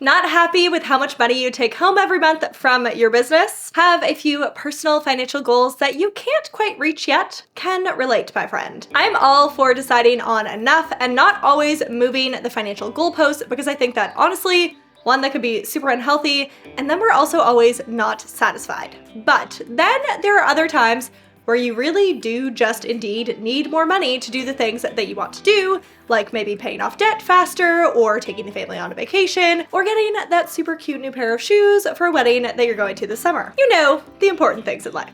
Not happy with how much money you take home every month from your business? Have a few personal financial goals that you can't quite reach yet? Can relate, my friend. I'm all for deciding on enough and not always moving the financial goalpost because I think that honestly, one, that could be super unhealthy, and then we're also always not satisfied. But then there are other times where you really do just indeed need more money to do the things that you want to do, like maybe paying off debt faster, or taking the family on a vacation, or getting that super cute new pair of shoes for a wedding that you're going to this summer. You know, the important things in life.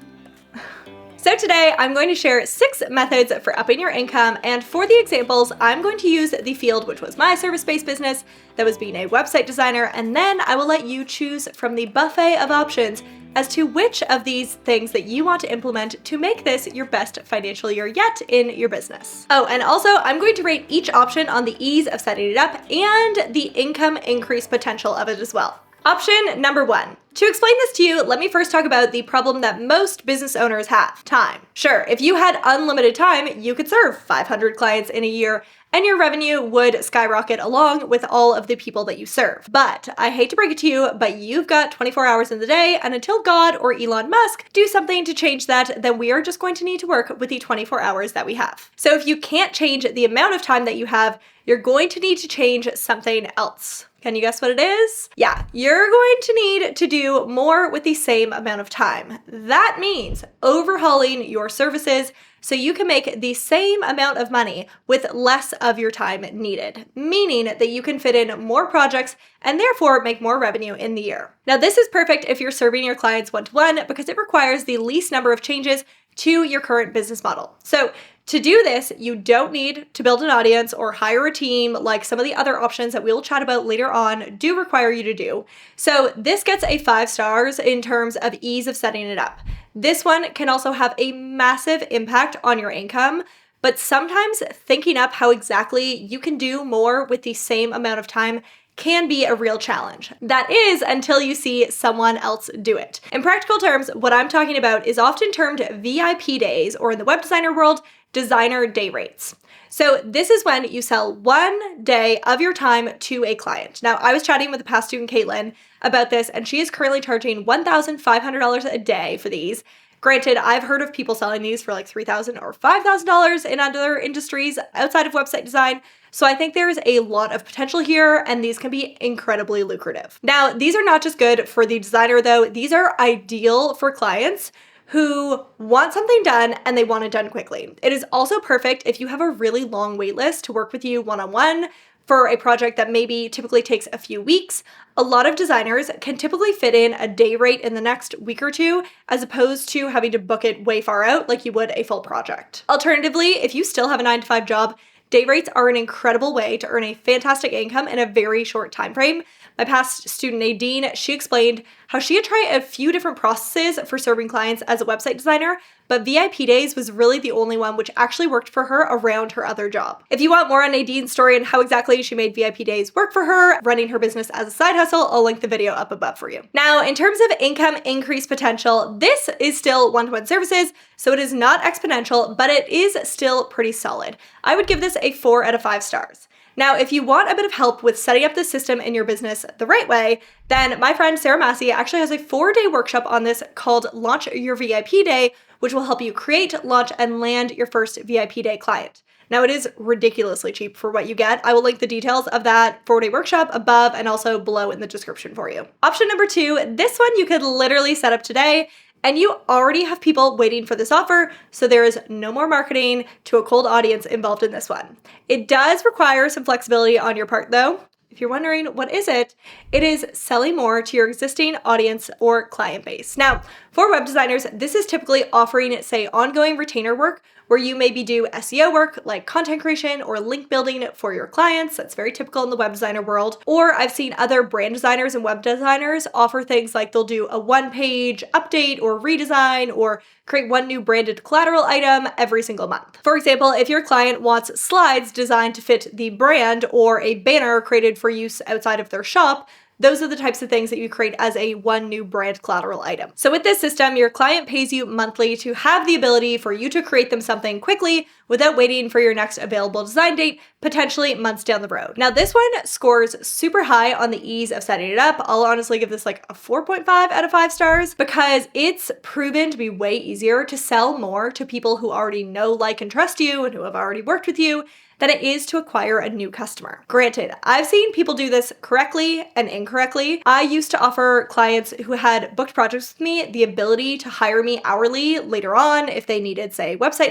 So today I'm going to share 6 methods for upping your income, and for the examples, I'm going to use the field which was my service-based business, that was being a website designer, and then I will let you choose from the buffet of options as to which of these things that you want to implement to make this your best financial year yet in your business. Oh, and also I'm going to rate each option on the ease of setting it up and the income increase potential of it as well. Option number 1. To explain this to you, let me first talk about the problem that most business owners have: time. Sure, if you had unlimited time, you could serve 500 clients in a year and your revenue would skyrocket along with all of the people that you serve. But I hate to break it to you, but you've got 24 hours in the day, and until God or Elon Musk do something to change that, then we are just going to need to work with the 24 hours that we have. So if you can't change the amount of time that you have, you're going to need to change something else. Can you guess what it is? Yeah, you're going to need to do more with the same amount of time. That means overhauling your services so you can make the same amount of money with less of your time needed, meaning that you can fit in more projects and therefore make more revenue in the year. Now, this is perfect if you're serving your clients one-to-one because it requires the least number of changes to your current business model. So to do this, you don't need to build an audience or hire a team like some of the other options that we'll chat about later on do require you to do. So this gets a 5 stars in terms of ease of setting it up. This one can also have a massive impact on your income, but sometimes thinking up how exactly you can do more with the same amount of time can be a real challenge. That is, until you see someone else do it. In practical terms, what I'm talking about is often termed VIP days, or in the web designer world, designer day rates. So this is when you sell 1 day of your time to a client. Now, I was chatting with a past student, Caitlin, about this, and she is currently charging $1,500 a day for these. Granted, I've heard of people selling these for like $3,000 or $5,000 in other industries outside of website design. So I think there's a lot of potential here, and these can be incredibly lucrative. Now, these are not just good for the designer though, these are ideal for clients who want something done and they want it done quickly. It is also perfect if you have a really long wait list to work with you one-on-one for a project that maybe typically takes a few weeks. A lot of designers can typically fit in a day rate in the next week or two, as opposed to having to book it way far out like you would a full project. Alternatively, if you still have a 9-to-5 job, day rates are an incredible way to earn a fantastic income in a very short time frame. My past student Nadine, she explained how she had tried a few different processes for serving clients as a website designer, but VIP days was really the only one which actually worked for her around her other job. If you want more on Nadine's story and how exactly she made VIP days work for her, running her business as a side hustle, I'll link the video up above for you. Now, in terms of income increase potential, this is still one-to-one services, so it is not exponential, but it is still pretty solid. I would give this a 4 out of 5 stars. Now, if you want a bit of help with setting up the system in your business the right way, then my friend Sarah Massey actually has a 4-day workshop on this called Launch Your VIP Day, which will help you create, launch, and land your first VIP day client. Now, it is ridiculously cheap for what you get. I will link the details of that 4-day workshop above and also below in the description for you. Option number 2, this one you could literally set up today, and you already have people waiting for this offer, so there is no more marketing to a cold audience involved in this one. It does require some flexibility on your part though. If you're wondering what is it, it is selling more to your existing audience or client base. Now, for web designers, this is typically offering, say, ongoing retainer work where you maybe do SEO work like content creation or link building for your clients. That's very typical in the web designer world. Or I've seen other brand designers and web designers offer things like they'll do a 1-page update or redesign or create 1 new branded collateral item every single month. For example, if your client wants slides designed to fit the brand or a banner created for use outside of their shop, those are the types of things that you create as a one new brand collateral item. So with this system, your client pays you monthly to have the ability for you to create them something quickly without waiting for your next available design date, potentially months down the road. Now this one scores super high on the ease of setting it up. I'll honestly give this like a 4.5 out of 5 stars because it's proven to be way easier to sell more to people who already know, like, and trust you and who have already worked with you than it is to acquire a new customer. Granted, I've seen people do this correctly and incorrectly. I used to offer clients who had booked projects with me the ability to hire me hourly later on if they needed, say, website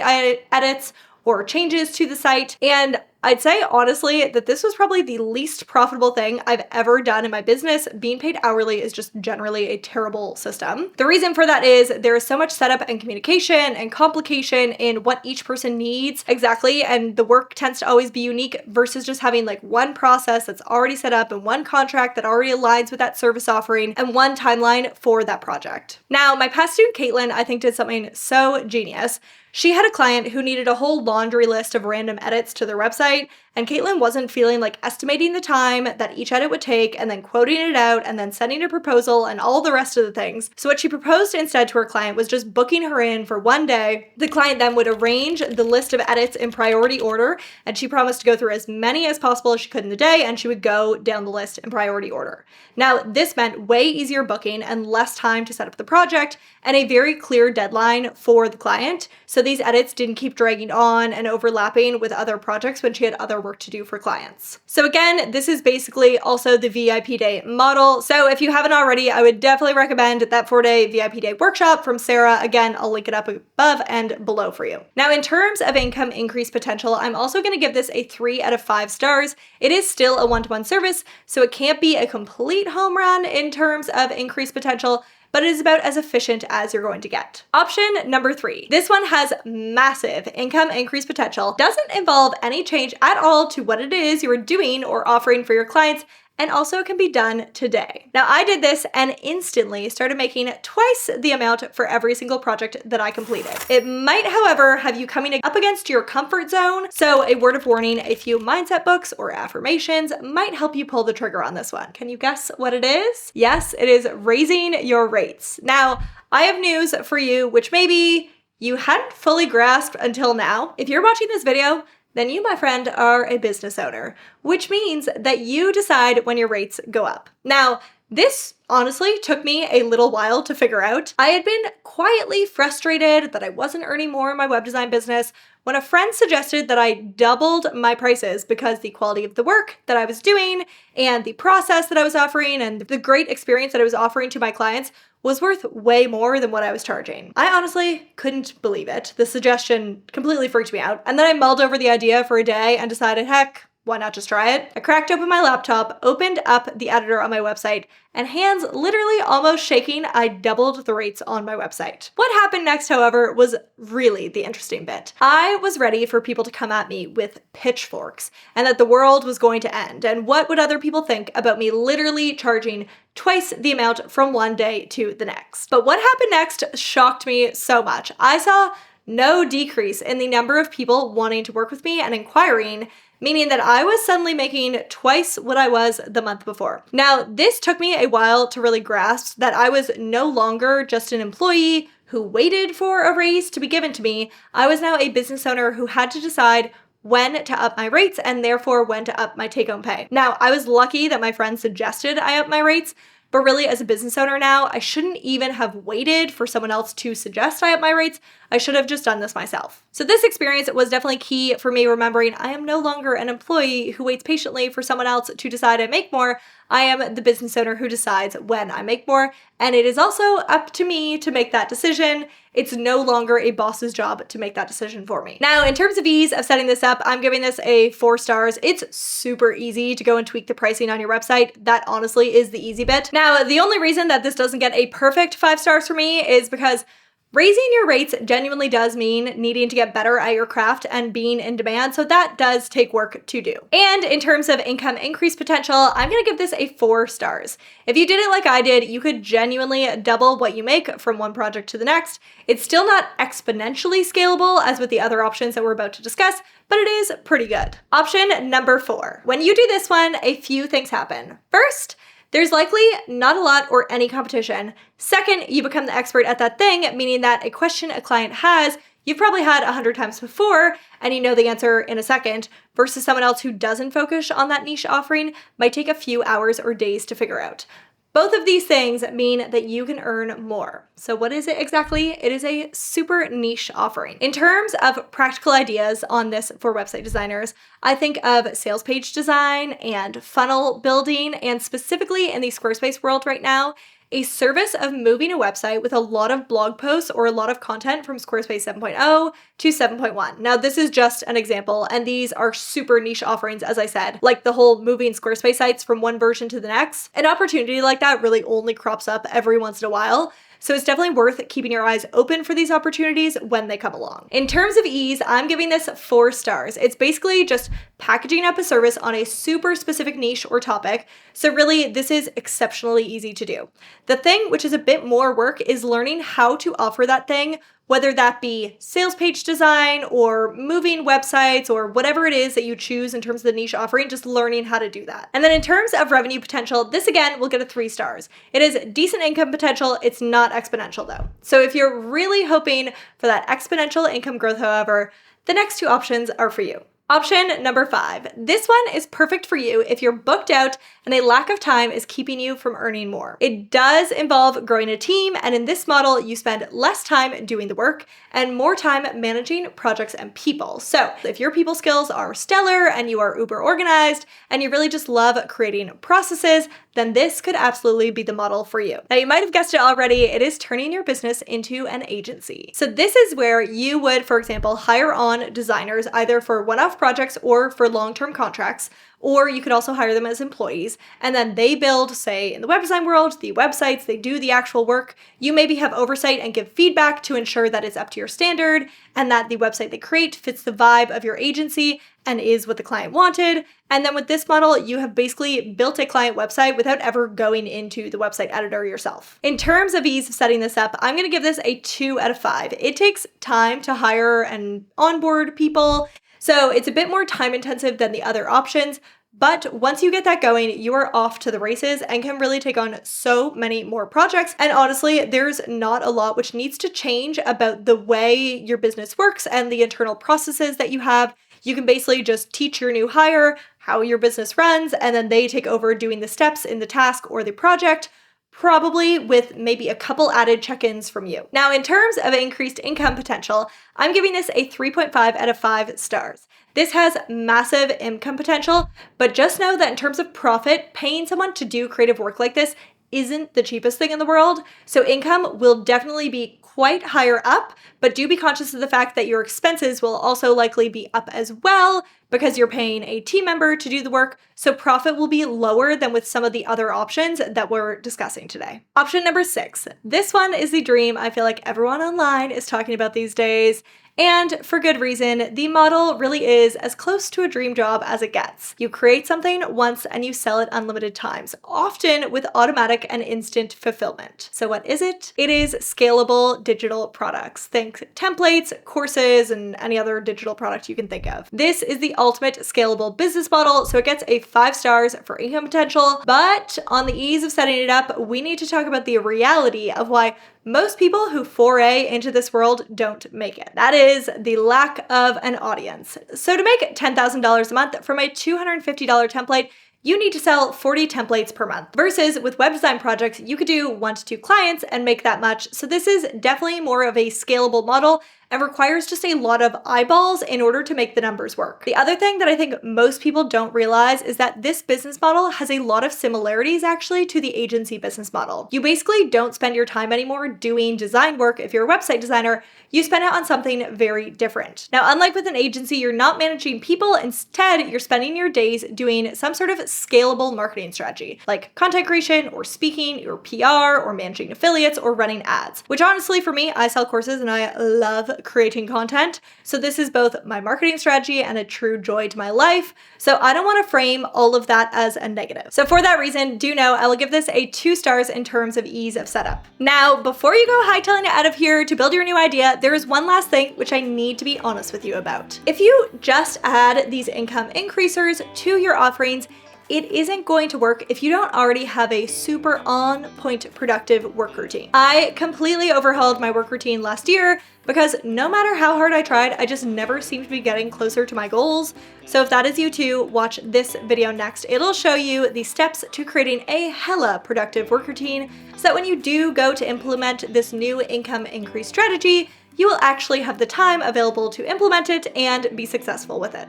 edits or changes to the site. And I'd say honestly that this was probably the least profitable thing I've ever done in my business. Being paid hourly is just generally a terrible system. The reason for that is there is so much setup and communication and complication in what each person needs exactly, and the work tends to always be unique versus just having like one process that's already set up and one contract that already aligns with that service offering and one timeline for that project. Now, my past student Caitlin, I think, did something so genius. She had a client who needed a whole laundry list of random edits to their website, and Caitlin wasn't feeling like estimating the time that each edit would take and then quoting it out and then sending a proposal and all the rest of the things. So what she proposed instead to her client was just booking her in for one day. The client then would arrange the list of edits in priority order, and she promised to go through as many as possible as she could in the day, and she would go down the list in priority order. Now, this meant way easier booking and less time to set up the project and a very clear deadline for the client. So these edits didn't keep dragging on and overlapping with other projects when she had other work to do for clients. So again, this is basically also the VIP day model. So if you haven't already, I would definitely recommend that 4-day VIP day workshop from Sarah. Again, I'll link it up above and below for you. Now, in terms of income increase potential, I'm also going to give this a 3 out of 5 stars. It is still a one-to-one service, so it can't be a complete home run in terms of increase potential, but it is about as efficient as you're going to get. Option number 3. This one has massive income increase potential, doesn't involve any change at all to what it is you are doing or offering for your clients, and also can be done today. Now, I did this and instantly started making twice the amount for every single project that I completed. It might, however, have you coming up against your comfort zone. So a word of warning, a few mindset books or affirmations might help you pull the trigger on this one. Can you guess what it is? Yes, it is raising your rates. Now, I have news for you, which maybe you hadn't fully grasped until now. If you're watching this video, then you, my friend, are a business owner, which means that you decide when your rates go up. Now, this honestly took me a little while to figure out. I had been quietly frustrated that I wasn't earning more in my web design business when a friend suggested that I doubled my prices because the quality of the work that I was doing and the process that I was offering and the great experience that I was offering to my clients was worth way more than what I was charging. I honestly couldn't believe it. The suggestion completely freaked me out. And then I mulled over the idea for a day and decided, heck, why not just try it? I cracked open my laptop, opened up the editor on my website, and hands literally almost shaking, I doubled the rates on my website. What happened next, however, was really the interesting bit. I was ready for people to come at me with pitchforks and that the world was going to end. And what would other people think about me literally charging twice the amount from one day to the next? But what happened next shocked me so much. I saw no decrease in the number of people wanting to work with me and inquiring, meaning that I was suddenly making twice what I was the month before. Now, this took me a while to really grasp that I was no longer just an employee who waited for a raise to be given to me. I was now a business owner who had to decide when to up my rates and therefore when to up my take-home pay. Now, I was lucky that my friend suggested I up my rates, but really, as a business owner now, I shouldn't even have waited for someone else to suggest I up my rates. I should have just done this myself. So this experience was definitely key for me, remembering I am no longer an employee who waits patiently for someone else to decide I make more. I am the business owner who decides when I make more, and it is also up to me to make that decision. It's no longer a boss's job to make that decision for me. Now, in terms of ease of setting this up, I'm giving this a 4 stars. It's super easy to go and tweak the pricing on your website. That honestly is the easy bit. Now, the only reason that this doesn't get a perfect 5 stars for me is because raising your rates genuinely does mean needing to get better at your craft and being in demand, so that does take work to do. And in terms of income increase potential, I'm gonna give this a 4 stars. If you did it like I did, you could genuinely double what you make from one project to the next. It's still not exponentially scalable as with the other options that we're about to discuss, but it is pretty good. Option number 4. When you do this one, a few things happen. First, there's likely not a lot or any competition. Second, you become the expert at that thing, meaning that a question a client has, you've probably had 100 times before and you know the answer in a second, versus someone else who doesn't focus on that niche offering might take a few hours or days to figure out. Both of these things mean that you can earn more. So what is it exactly? It is a super niche offering. In terms of practical ideas on this for website designers, I think of sales page design and funnel building, and specifically in the Squarespace world right now, a service of moving a website with a lot of blog posts or a lot of content from Squarespace 7.0 to 7.1. Now, this is just an example, and these are super niche offerings, as I said, like the whole moving Squarespace sites from one version to the next. An opportunity like that really only crops up every once in a while. So it's definitely worth keeping your eyes open for these opportunities when they come along. In terms of ease, I'm giving this 4 stars. It's basically just packaging up a service on a super specific niche or topic. So really, this is exceptionally easy to do. The thing, which is a bit more work, is learning how to offer that thing, whether that be sales page design or moving websites or whatever it is that you choose in terms of the niche offering, just learning how to do that. And then in terms of revenue potential, this again will get a 3 stars. It is decent income potential. It's not exponential though. So if you're really hoping for that exponential income growth, however, the next 2 options are for you. Option number 5. This one is perfect for you if you're booked out and a lack of time is keeping you from earning more. It does involve growing a team, and in this model, you spend less time doing the work and more time managing projects and people. So if your people skills are stellar and you are uber organized and you really just love creating processes, then this could absolutely be the model for you. Now, you might have guessed it already, it is turning your business into an agency. So this is where you would, for example, hire on designers either for one-off projects or for long-term contracts, or you could also hire them as employees, and then they build, say in the web design world, the websites, they do the actual work. You maybe have oversight and give feedback to ensure that it's up to your standard and that the website they create fits the vibe of your agency and is what the client wanted. And then with this model, you have basically built a client website without ever going into the website editor yourself. In terms of ease of setting this up, I'm gonna give this a 2 out of 5. It takes time to hire and onboard people, so it's a bit more time intensive than the other options, but once you get that going, you are off to the races and can really take on so many more projects. And honestly, there's not a lot which needs to change about the way your business works and the internal processes that you have. You can basically just teach your new hire how your business runs, and then they take over doing the steps in the task or the project, probably with maybe a couple added check-ins from you. Now, in terms of increased income potential, I'm giving this a 3.5 out of 5 stars. This has massive income potential, but just know that in terms of profit, paying someone to do creative work like this isn't the cheapest thing in the world. So income will definitely be quite higher up, but do be conscious of the fact that your expenses will also likely be up as well because you're paying a team member to do the work. So profit will be lower than with some of the other options that we're discussing today. Option number 6. This one is the dream I feel like everyone online is talking about these days. And for good reason, the model really is as close to a dream job as it gets. You create something once and you sell it unlimited times, often with automatic and instant fulfillment. So what is it? It is scalable digital products. Think templates, courses, and any other digital product you can think of. This is the ultimate scalable business model, so it gets a 5 stars for income potential, but on the ease of setting it up, we need to talk about the reality of why most people who foray into this world don't make it. That is the lack of an audience. So to make $10,000 a month from a $250 template, you need to sell 40 templates per month. Versus with web design projects, you could do 1 to 2 clients and make that much. So this is definitely more of a scalable model and requires just a lot of eyeballs in order to make the numbers work. The other thing that I think most people don't realize is that this business model has a lot of similarities actually to the agency business model. You basically don't spend your time anymore doing design work if you're a website designer, you spend it on something very different. Now, unlike with an agency, you're not managing people, instead you're spending your days doing some sort of scalable marketing strategy, like content creation or speaking or PR or managing affiliates or running ads, which honestly for me, I sell courses and I love creating content. So this is both my marketing strategy and a true joy to my life. So I don't want to frame all of that as a negative. So for that reason, do know I will give this a 2 stars in terms of ease of setup. Now, before you go hightailing it out of here to build your new idea, there is one last thing which I need to be honest with you about. If you just add these income increasers to your offerings, it isn't going to work if you don't already have a super on point productive work routine. I completely overhauled my work routine last year because no matter how hard I tried, I just never seemed to be getting closer to my goals. So if that is you too, watch this video next. It'll show you the steps to creating a hella productive work routine so that when you do go to implement this new income increase strategy, you will actually have the time available to implement it and be successful with it.